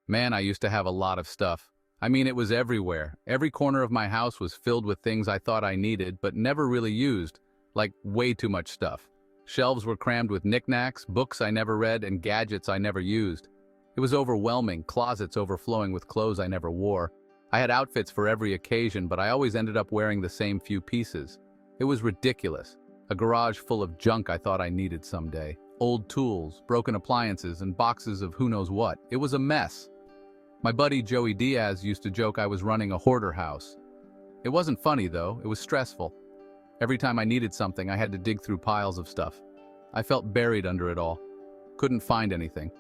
Man, I used to have a lot of stuff. I mean, it was everywhere. Every corner of my house was filled with things I thought I needed, but never really used, like way too much stuff. Shelves were crammed with knickknacks, books I never read, and gadgets I never used. It was overwhelming, closets overflowing with clothes I never wore. I had outfits for every occasion, but I always ended up wearing the same few pieces. It was ridiculous. A garage full of junk I thought I needed someday. Old tools, broken appliances, and boxes of who knows what. It was a mess. My buddy Joey Diaz used to joke I was running a hoarder house. It wasn't funny though, it was stressful. Every time I needed something, I had to dig through piles of stuff. I felt buried under it all. Couldn't find anything.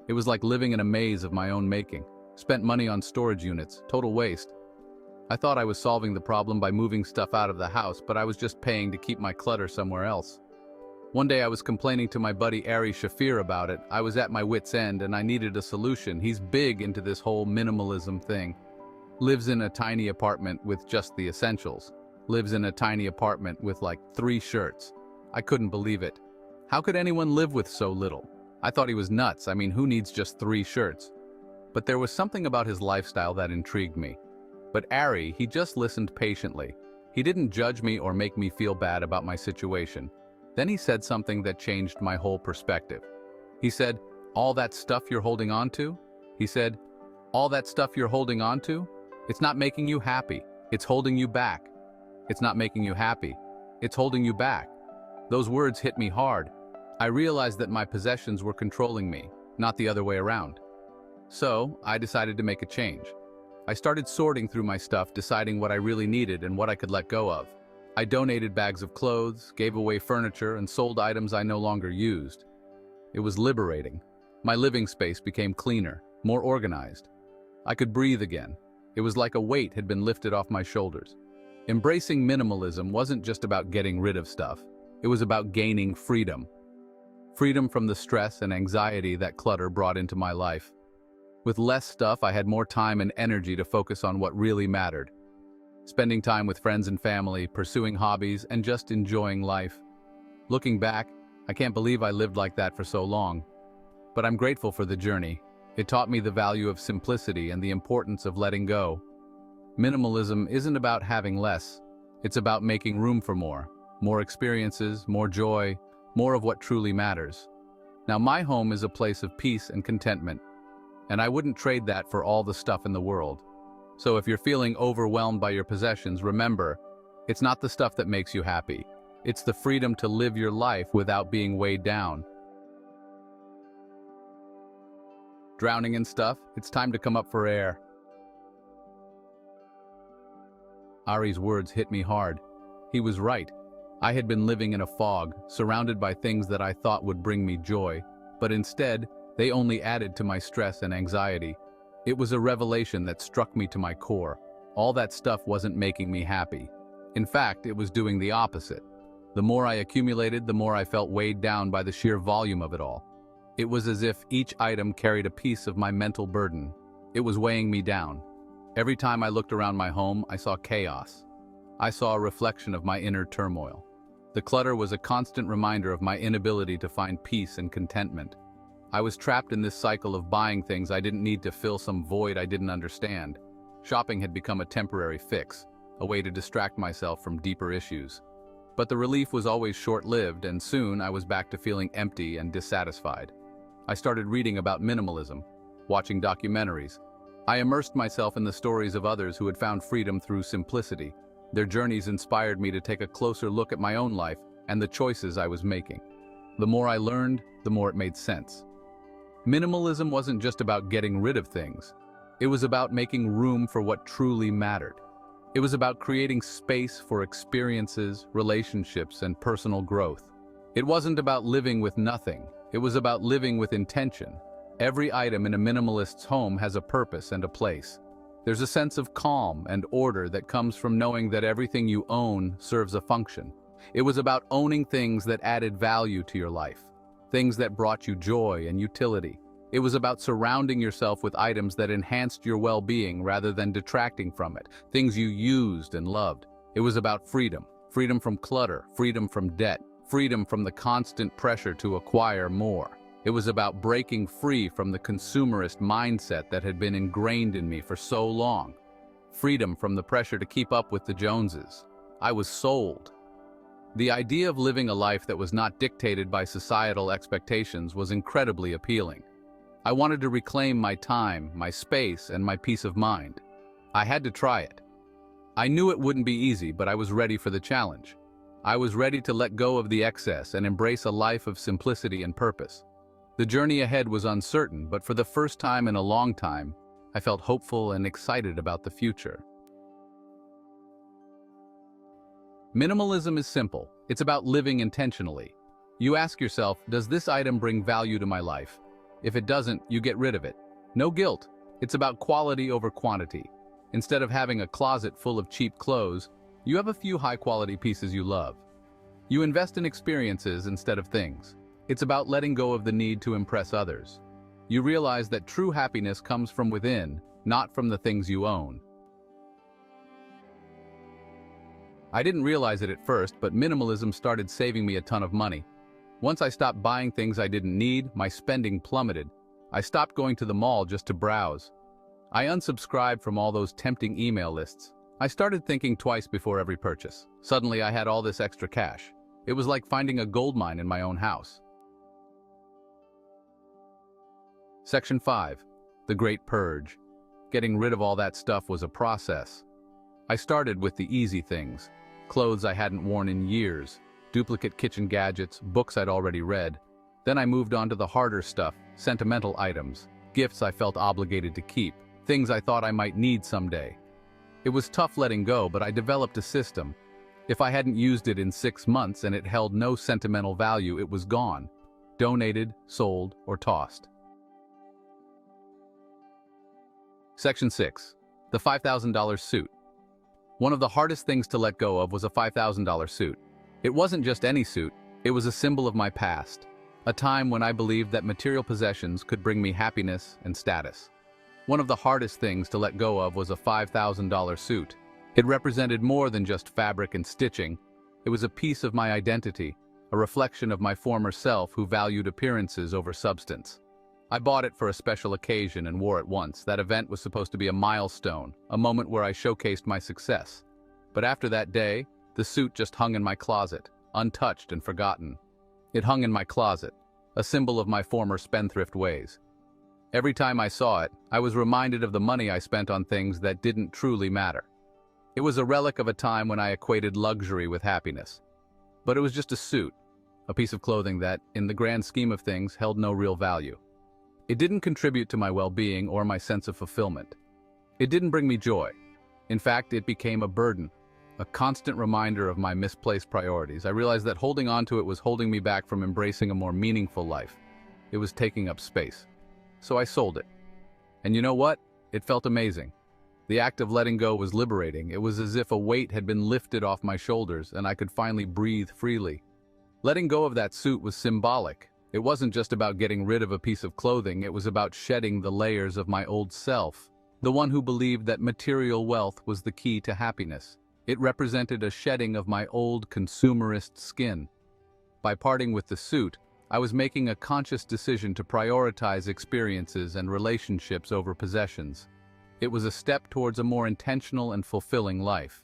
It was like living in a maze of my own making. Spent money on storage units, total waste. I thought I was solving the problem by moving stuff out of the house, but I was just paying to keep my clutter somewhere else. One day I was complaining to my buddy Ari Shafir about it. I was at my wit's end and I needed a solution. He's big into this whole minimalism thing. Lives in a tiny apartment with just the essentials. Lives in a tiny apartment with like 3 shirts. I couldn't believe it. How could anyone live with so little? I thought he was nuts. I mean, who needs just 3 shirts? But there was something about his lifestyle that intrigued me. But Ari, he just listened patiently. He didn't judge me or make me feel bad about my situation. Then he said something that changed my whole perspective. He said, "All that stuff you're holding on to?" He said, "All that stuff you're holding on to? It's not making you happy. It's holding you back. It's not making you happy. It's holding you back." Those words hit me hard. I realized that my possessions were controlling me, not the other way around. So, I decided to make a change. I started sorting through my stuff, deciding what I really needed and what I could let go of. I donated bags of clothes, gave away furniture, and sold items I no longer used. It was liberating. My living space became cleaner, more organized. I could breathe again. It was like a weight had been lifted off my shoulders. Embracing minimalism wasn't just about getting rid of stuff. It was about gaining freedom. Freedom from the stress and anxiety that clutter brought into my life. With less stuff, I had more time and energy to focus on what really mattered. Spending time with friends and family, pursuing hobbies, and just enjoying life. Looking back, I can't believe I lived like that for so long. But I'm grateful for the journey. It taught me the value of simplicity and the importance of letting go. Minimalism isn't about having less. It's about making room for more experiences, more joy, more of what truly matters. Now my home is a place of peace and contentment, and I wouldn't trade that for all the stuff in the world. So if you're feeling overwhelmed by your possessions, remember, it's not the stuff that makes you happy. It's the freedom to live your life without being weighed down. Drowning in stuff, it's time to come up for air. Ari's words hit me hard. He was right. I had been living in a fog, surrounded by things that I thought would bring me joy, but instead, they only added to my stress and anxiety. It was a revelation that struck me to my core. All that stuff wasn't making me happy. In fact, it was doing the opposite. The more I accumulated, the more I felt weighed down by the sheer volume of it all. It was as if each item carried a piece of my mental burden. It was weighing me down. Every time I looked around my home, I saw chaos. I saw a reflection of my inner turmoil. The clutter was a constant reminder of my inability to find peace and contentment. I was trapped in this cycle of buying things I didn't need to fill some void I didn't understand. Shopping had become a temporary fix, a way to distract myself from deeper issues. But the relief was always short-lived, and soon I was back to feeling empty and dissatisfied. I started reading about minimalism, watching documentaries. I immersed myself in the stories of others who had found freedom through simplicity. Their journeys inspired me to take a closer look at my own life and the choices I was making. The more I learned, the more it made sense. Minimalism wasn't just about getting rid of things. It was about making room for what truly mattered. It was about creating space for experiences, relationships, and personal growth. It wasn't about living with nothing. It was about living with intention. Every item in a minimalist's home has a purpose and a place. There's a sense of calm and order that comes from knowing that everything you own serves a function. It was about owning things that added value to your life. Things that brought you joy and utility. It was about surrounding yourself with items that enhanced your well-being rather than detracting from it, things you used and loved. It was about freedom, freedom from clutter, freedom from debt, freedom from the constant pressure to acquire more. It was about breaking free from the consumerist mindset that had been ingrained in me for so long. Freedom from the pressure to keep up with the Joneses. I was sold. The idea of living a life that was not dictated by societal expectations was incredibly appealing. I wanted to reclaim my time, my space, and my peace of mind. I had to try it. I knew it wouldn't be easy, but I was ready for the challenge. I was ready to let go of the excess and embrace a life of simplicity and purpose. The journey ahead was uncertain, but for the first time in a long time, I felt hopeful and excited about the future. Minimalism is simple. It's about living intentionally. You ask yourself, does this item bring value to my life? If it doesn't, you get rid of it. No guilt. It's about quality over quantity. Instead of having a closet full of cheap clothes, you have a few high-quality pieces you love. You invest in experiences instead of things. It's about letting go of the need to impress others. You realize that true happiness comes from within, not from the things you own. I didn't realize it at first, but minimalism started saving me a ton of money. Once I stopped buying things I didn't need, my spending plummeted. I stopped going to the mall just to browse. I unsubscribed from all those tempting email lists. I started thinking twice before every purchase. Suddenly I had all this extra cash. It was like finding a gold mine in my own house. Section 5. The Great Purge. Getting rid of all that stuff was a process. I started with the easy things. Clothes I hadn't worn in years, duplicate kitchen gadgets, books I'd already read. Then I moved on to the harder stuff, sentimental items, gifts I felt obligated to keep, things I thought I might need someday. It was tough letting go, but I developed a system. If I hadn't used it in 6 months and it held no sentimental value, it was gone. Donated, sold, or tossed. Section 6. The $5,000 suit. One of the hardest things to let go of was a $5,000 suit. It wasn't just any suit, it was a symbol of my past, a time when I believed that material possessions could bring me happiness and status. One of the hardest things to let go of was a $5,000 suit. It represented more than just fabric and stitching. It was a piece of my identity, a reflection of my former self who valued appearances over substance. I bought it for a special occasion and wore it once. That event was supposed to be a milestone, a moment where I showcased my success. But after that day, the suit just hung in my closet, untouched and forgotten. It hung in my closet, a symbol of my former spendthrift ways. Every time I saw it, I was reminded of the money I spent on things that didn't truly matter. It was a relic of a time when I equated luxury with happiness. But it was just a suit, a piece of clothing that, in the grand scheme of things, held no real value. It didn't contribute to my well-being or my sense of fulfillment. It didn't bring me joy. In fact, it became a burden, a constant reminder of my misplaced priorities. I realized that holding on to it was holding me back from embracing a more meaningful life. It was taking up space. So I sold it. And you know what? It felt amazing. The act of letting go was liberating. It was as if a weight had been lifted off my shoulders and I could finally breathe freely. Letting go of that suit was symbolic. It wasn't just about getting rid of a piece of clothing, it was about shedding the layers of my old self, the one who believed that material wealth was the key to happiness. It represented a shedding of my old consumerist skin. By parting with the suit, I was making a conscious decision to prioritize experiences and relationships over possessions. It was a step towards a more intentional and fulfilling life.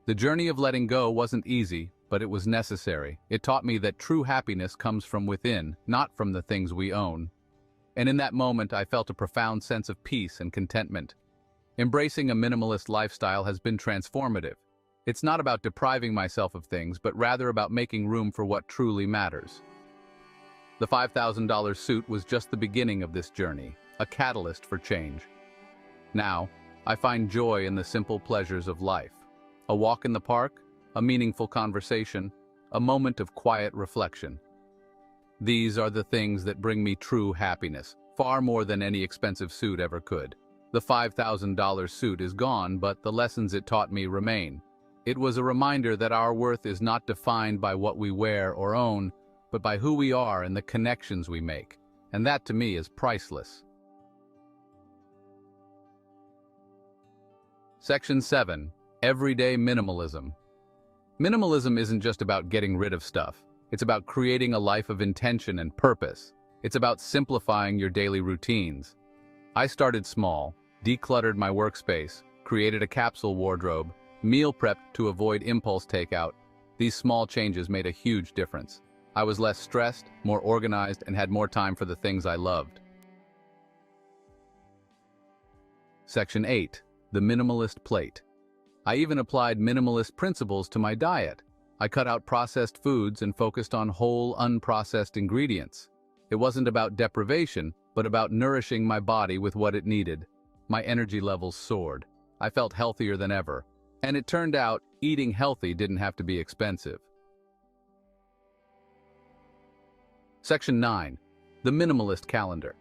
The journey of letting go wasn't easy, but it was necessary. It taught me that true happiness comes from within, not from the things we own. And in that moment, I felt a profound sense of peace and contentment. Embracing a minimalist lifestyle has been transformative. It's not about depriving myself of things, but rather about making room for what truly matters. The $5,000 suit was just the beginning of this journey, a catalyst for change. Now, I find joy in the simple pleasures of life. A walk in the park, a meaningful conversation, a moment of quiet reflection. These are the things that bring me true happiness, far more than any expensive suit ever could. The $5,000 suit is gone, but the lessons it taught me remain. It was a reminder that our worth is not defined by what we wear or own, but by who we are and the connections we make. And that, to me, is priceless. Section 7. Everyday minimalism. Minimalism isn't just about getting rid of stuff. It's about creating a life of intention and purpose. It's about simplifying your daily routines. I started small, decluttered my workspace, created a capsule wardrobe, meal prepped to avoid impulse takeout. These small changes made a huge difference. I was less stressed, more organized, and had more time for the things I loved. Section 8. The Minimalist Plate. I even applied minimalist principles to my diet. I cut out processed foods and focused on whole, unprocessed ingredients. It wasn't about deprivation, but about nourishing my body with what it needed. My energy levels soared. I felt healthier than ever. And it turned out, eating healthy didn't have to be expensive. Section 9. The Minimalist Calendar.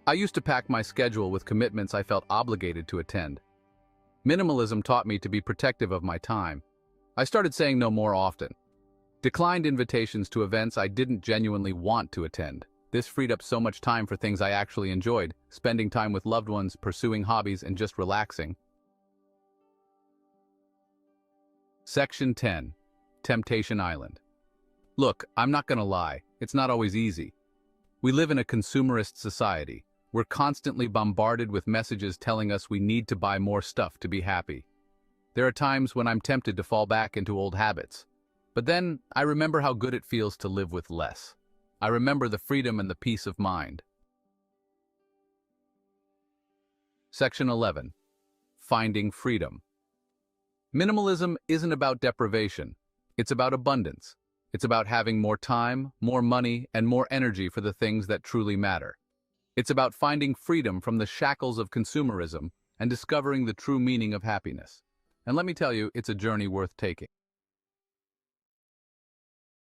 I used to pack my schedule with commitments I felt obligated to attend. Minimalism taught me to be protective of my time. I started saying no more often. Declined invitations to events I didn't genuinely want to attend. This freed up so much time for things I actually enjoyed, spending time with loved ones, pursuing hobbies, and just relaxing. Section 10. Temptation Island. Look, I'm not gonna lie, it's not always easy. We live in a consumerist society. We're constantly bombarded with messages telling us we need to buy more stuff to be happy. There are times when I'm tempted to fall back into old habits. But then, I remember how good it feels to live with less. I remember the freedom and the peace of mind. Section 11. Finding freedom. Minimalism isn't about deprivation. It's about abundance. It's about having more time, more money, and more energy for the things that truly matter. It's about finding freedom from the shackles of consumerism and discovering the true meaning of happiness. And let me tell you, it's a journey worth taking.